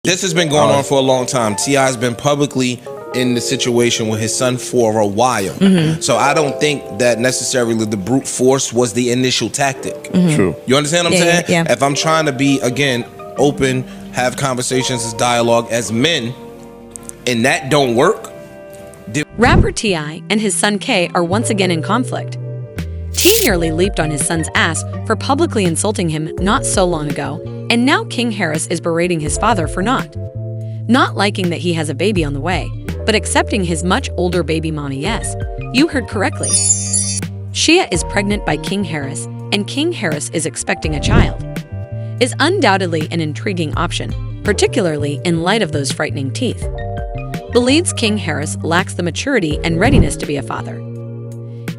This has been going on for a long time. T.I.'s been publicly in the situation with his son for a while. So I don't think that necessarily the brute force was the initial tactic. True. You understand what I'm saying? Yeah. If I'm trying to be, again, open, have conversations as dialogue as men, and that don't work. Rapper T.I. and his son K are once again in conflict. T nearly leaped on his son's ass for publicly insulting him not so long ago, and now King Harris is berating his father for not liking that he has a baby on the way, but accepting his much older baby mommy. Yes, you heard correctly. Shia is pregnant by King Harris, and King Harris is expecting a child. Is undoubtedly an intriguing option, particularly in light of those frightening teeth. Believes King Harris lacks the maturity and readiness to be a father.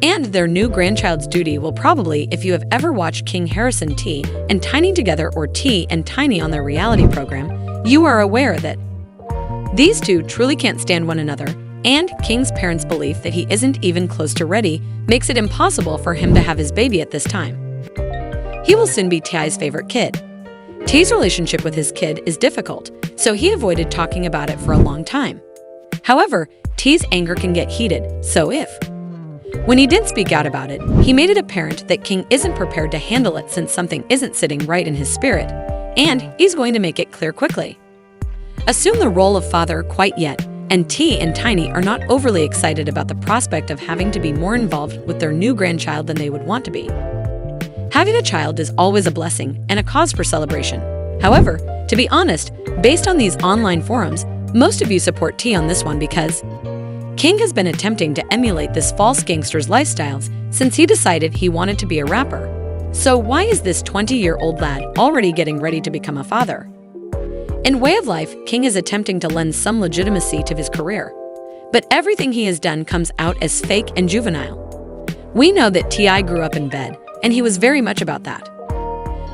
And their new grandchild's duty will probably, if you have ever watched King Harris and T and Tiny together, or T and Tiny on their reality program, you are aware that these two truly can't stand one another, and King's parents' belief that he isn't even close to ready makes it impossible for him to have his baby at this time. He will soon be T.I.'s favorite kid. T's relationship with his kid is difficult, so he avoided talking about it for a long time. However, T's anger can get heated, so when he did speak out about it, he made it apparent that King isn't prepared to handle it since something isn't sitting right in his spirit, and he's going to make it clear quickly. Assume the role of father quite yet, and T and Tiny are not overly excited about the prospect of having to be more involved with their new grandchild than they would want to be. Having a child is always a blessing and a cause for celebration. However, to be honest, based on these online forums, most of you support T on this one because King has been attempting to emulate this false gangster's lifestyles since he decided he wanted to be a rapper. So why is this 20-year-old lad already getting ready to become a father? In way of life, King is attempting to lend some legitimacy to his career. But everything he has done comes out as fake and juvenile. We know that T.I. grew up in bed, and he was very much about that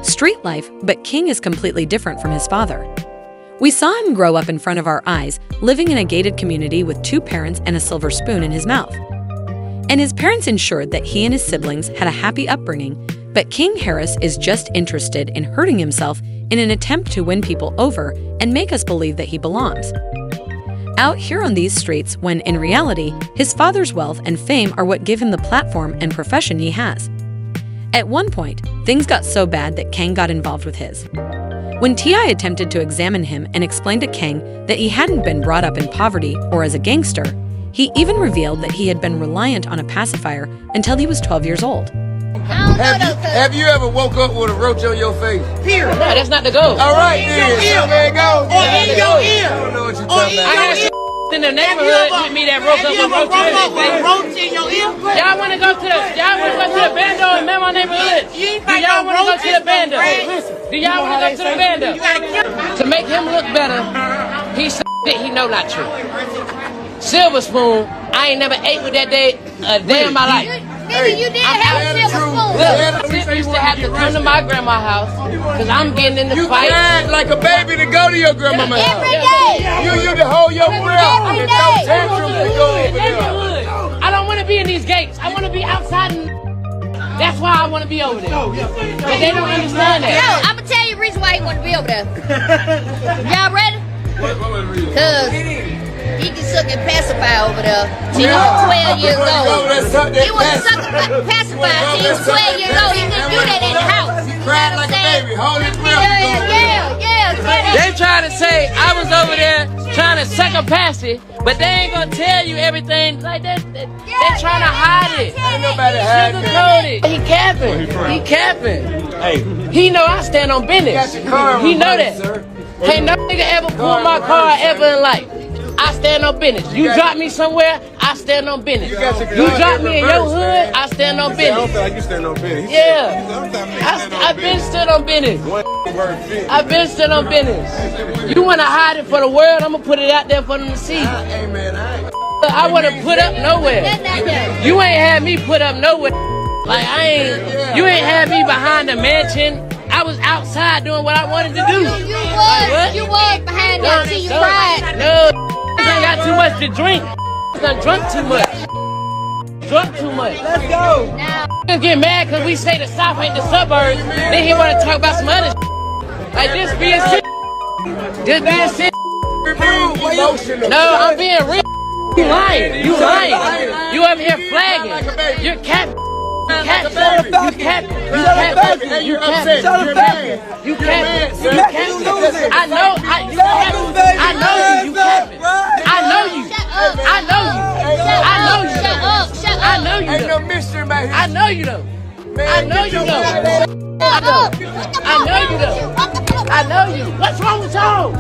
street life, but King is completely different from his father. We saw him grow up in front of our eyes, living in a gated community with 2 parents and a silver spoon in his mouth. And his parents ensured that he and his siblings had a happy upbringing, but King Harris is just interested in hurting himself in an attempt to win people over and make us believe that he belongs out here on these streets, when in reality, his father's wealth and fame are what give him the platform and profession he has. At one point, things got so bad that Kang got involved with his. When T.I. attempted to examine him and explain to Kang that he hadn't been brought up in poverty or as a gangster, he even revealed that he had been reliant on a pacifier until he was 12 years old. Have you ever woke up with a roach on your face? Period. No, that's not the goal. All right, then. There you go. Or in your ear. I don't know what you're talking about. I had some in the neighborhood with me that broke up with roach in your ear. Y'all want to go to the bando and man my neighborhood? Do y'all want to go to the bando? Do y'all want to go to the bando? To make him look better, he said that he know not true. Silver spoon, I ain't never ate with that day a day in my life. Nigga, you did have a silver spoon. Look, Tip used to have to come to my grandma's house because I'm getting in the fight. You cried like a baby to go to your grandmama's house. Every day. You to hold your breath Every and day. no tantrums to go over there. I don't want to be in these gates. I want to be outside. That's why I want to be over there. But they don't understand that. No, I'm going to tell you the reason why he want to be over there. Y'all ready? Because he can suck and pacify over there till he was 12 years old. He was sucking pacify till he was 12 years old. He couldn't do that in the house. He cried like a baby. Hold his breath. Yeah. They try to say I was over there trying to suck a passy, but they ain't gonna tell you everything like that. They trying to hide it. Ain't nobody hiding it. He capping. He capping. Hey, he know I stand on business. He know that. Can't no nigga ever pull my car ever in life. I stand on business. You drop me somewhere, I stand on business. You drop me in your hood, I stand on business. I don't feel like you stand on business. Yeah. I've been stood on business. I've been stood on business. You want to hide it for the world, I'm going to put it out there for them to see. I want to put up nowhere. You ain't had me put up nowhere. Like, you ain't had me behind the mansion. I was outside doing what I wanted to do. You was behind that till you cried. No. I got too much to drink. I done drunk too much. Drunk too much. Let's go. Now, get mad because we say the South ain't the suburbs. Then he want to talk about some other shit. Like this being shit. Just being sick. Emotional. No, I'm being real. You lying. You lying. You over here flagging. You're cap. You cap. You cap. You cap. You cap. I know. I know you. You capping. I know you. I know you. I know you. Shut up. Shut up. I know you. Ain't no mystery about here. I know you though. I know you though. Shut up. I know you though. I know you. What's wrong with y'all?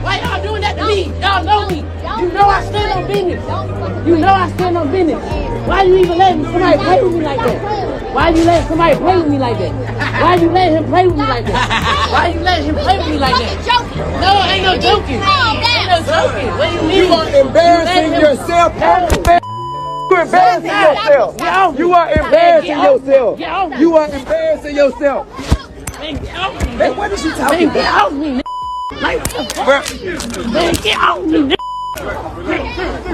Why y'all doing that to me? Y'all know me. You know I stand on business. You know I stand on business. Why you even letting somebody play with me like that? Why you letting somebody play with me like that? Why you letting him play with me like that? Why you letting him play with me like that? No, ain't no joking. Ain't no joking. What do you mean? You are embarrassing yourself. You embarrassing yourself. You are embarrassing yourself. You are embarrassing yourself. Man, get off me. Man, what is you talking Man, get about? off me. Like, what the fuck? Man, get off me.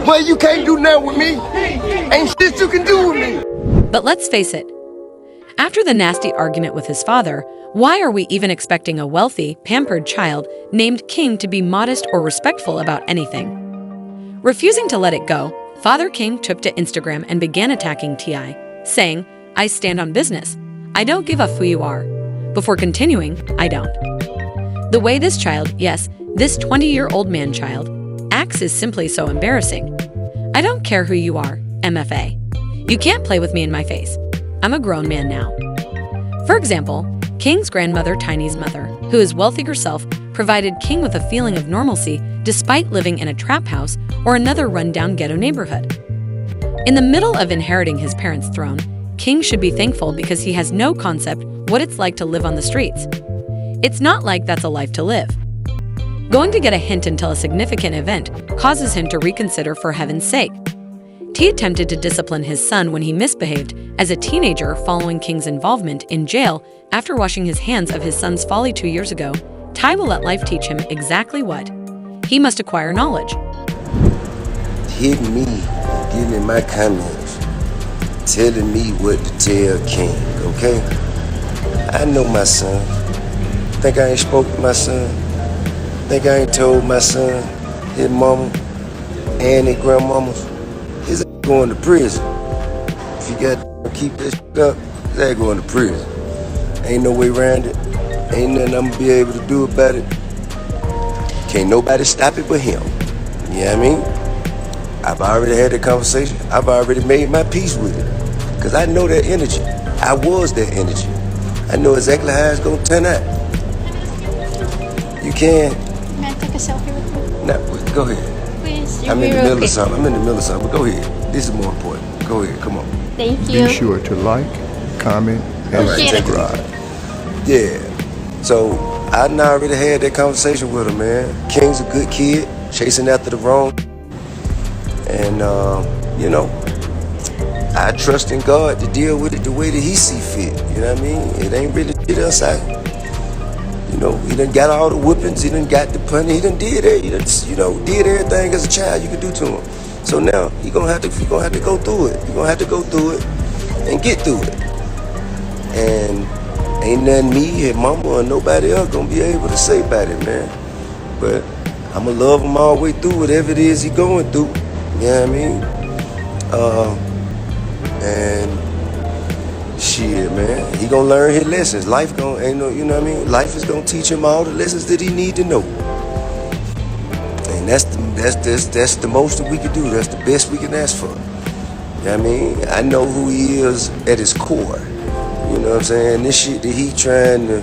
Well, you can't do nothing with me. Ain't shit you can do with me. But let's face it, after the nasty argument with his father, why are we even expecting a wealthy, pampered child named King to be modest or respectful about anything? Refusing to let it go, Father King took to Instagram and began attacking T.I., saying, "I stand on business. I don't give a who you are." Before continuing, "I don't." The way this child, yes, this 20-year-old man-child, acts is simply so embarrassing. I don't care who you are, MFA. You can't play with me in my face. I'm a grown man now. For example, King's grandmother, Tiny's mother, who is wealthy herself, provided King with a feeling of normalcy despite living in a trap house or another rundown ghetto neighborhood. In the middle of inheriting his parents' throne, King should be thankful because he has no concept what it's like to live on the streets. It's not like that's a life to live. Going to get a hint until a significant event causes him to reconsider for heaven's sake. T attempted to discipline his son when he misbehaved as a teenager following King's involvement in jail after washing his hands of his son's folly 2 years ago. Ty will let life teach him exactly what. He must acquire knowledge. Hit me, give me my comments, telling me what to tell King, okay? I know my son. Think I ain't spoke to my son? Think I ain't told my son, his mama, and his grandmamas, his ass going to prison. If you got to keep this up, his ass going to prison. Ain't no way around it. Ain't nothing I'm gonna be able to do about it. Can't nobody stop it but him. You know what I mean? I've already had that conversation. I've already made my peace with it. Because I know that energy. I was that energy. I know exactly how it's gonna turn out. You can. May I take a selfie with you? No, go ahead. Please. I'm in the middle of something. I'm in the middle of something. But go ahead. This is more important. Go ahead. Come on. Thank you. Be sure to like, comment, and All right, take it subscribe. Yeah. So I done already had that conversation with him, man. King's a good kid, chasing after the wrong. And you know, I trust in God to deal with it the way that He see fit. You know what I mean? It ain't really shit outside. You know, he done got all the whippings. He done got the punny. He done did it. He done, you know, did everything as a child you could do to him. So now he gonna have to go through it. He gonna have to go through it and get through it. And ain't nothing me, his mama, or nobody else gonna be able to say about it, man. But I'ma love him all the way through whatever it is he going through. You know what I mean? And shit, man, he gonna learn his lessons. Life gonna, ain't no, you know what I mean? Life is gonna teach him all the lessons that he need to know. And that's the most that we can do. That's the best we can ask for. You know what I mean? I know who he is at his core. You know what I'm saying? This shit that he trying to,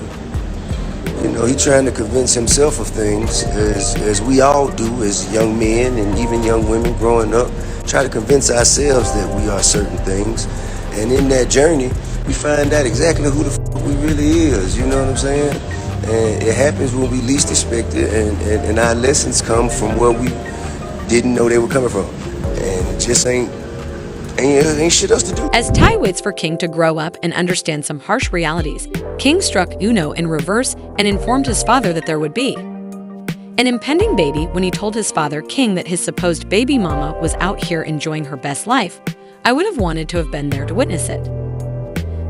you know, he trying to convince himself of things, as we all do as young men and even young women growing up, try to convince ourselves that we are certain things. And in that journey, we find out exactly who the fuck we really is, you know what I'm saying? And it happens when we least expect it, and our lessons come from where we didn't know they were coming from. And it just ain't shit else to do. As Ty waits for King to grow up and understand some harsh realities, King struck Uno in reverse and informed his father that there would be an impending baby when he told his father, King, that his supposed baby mama was out here enjoying her best life. I would have wanted to have been there to witness it.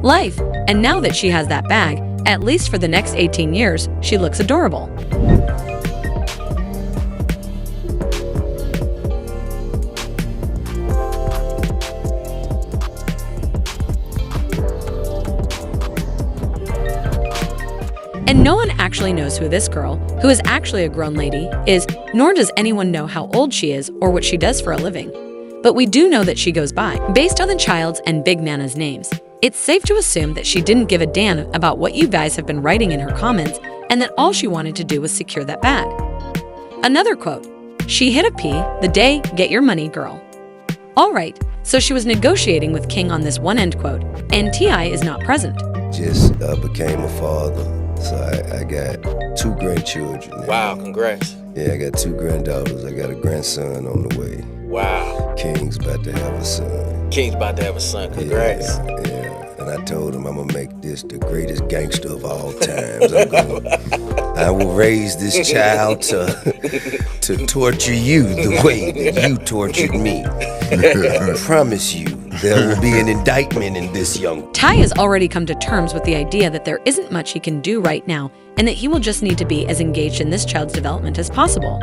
Life, and now that she has that bag, at least for the next 18 years, she looks adorable. actually knows who this girl, who is actually a grown lady, is, nor does anyone know how old she is or what she does for a living. But we do know that she goes by, based on the child's and Big Nana's names. It's safe to assume that she didn't give a damn about what you guys have been writing in her comments and that all she wanted to do was secure that bag. Another quote, "She hit a P the day, get your money, girl." Alright, so she was negotiating with King on this one end quote, and T.I. is not present. Just became a father, so I got 2 grandchildren now. Wow, congrats. Yeah, I got 2 granddaughters. I got a grandson on the way. Wow. King's about to have a son. King's about to have a son. Congrats. Yeah. And I told him I'm gonna make this the greatest gangster of all times. I will raise this child to torture you the way that you tortured me. I promise you, there will be an indictment in this young. Ty has already come to terms with the idea that there isn't much he can do right now and that he will just need to be as engaged in this child's development as possible.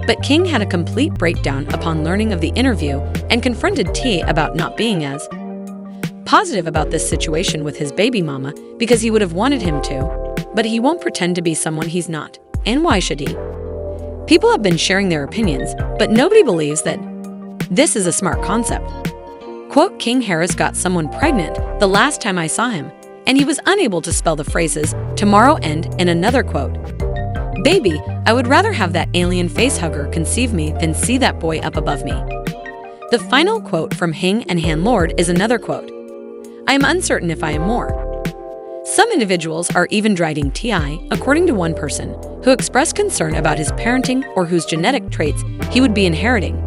But King had a complete breakdown upon learning of the interview and confronted T about not being as positive about this situation with his baby mama because he would have wanted him to, but he won't pretend to be someone he's not. And why should he? People have been sharing their opinions, but nobody believes that this is a smart concept. Quote, "King Harris got someone pregnant the last time I saw him, and he was unable to spell the phrases tomorrow and another quote. Baby, I would rather have that alien facehugger conceive me than see that boy up above me." The final quote from Hing and Han Lord is another quote. "I am uncertain if I am more." Some individuals are even deriding T.I., according to one person, who expressed concern about his parenting or whose genetic traits he would be inheriting.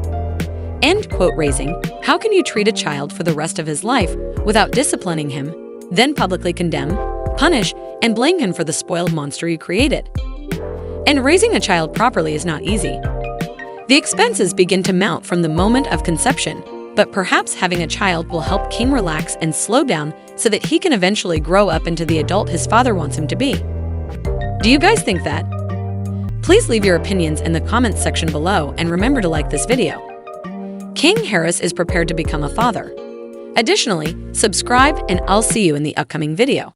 End quote, raising, "How can you treat a child for the rest of his life without disciplining him, then publicly condemn, punish, and blame him for the spoiled monster you created?" And raising a child properly is not easy. The expenses begin to mount from the moment of conception, but perhaps having a child will help King relax and slow down so that he can eventually grow up into the adult his father wants him to be. Do you guys think that? Please leave your opinions in the comments section below and remember to like this video. King Harris is prepared to become a father. Additionally, subscribe and I'll see you in the upcoming video.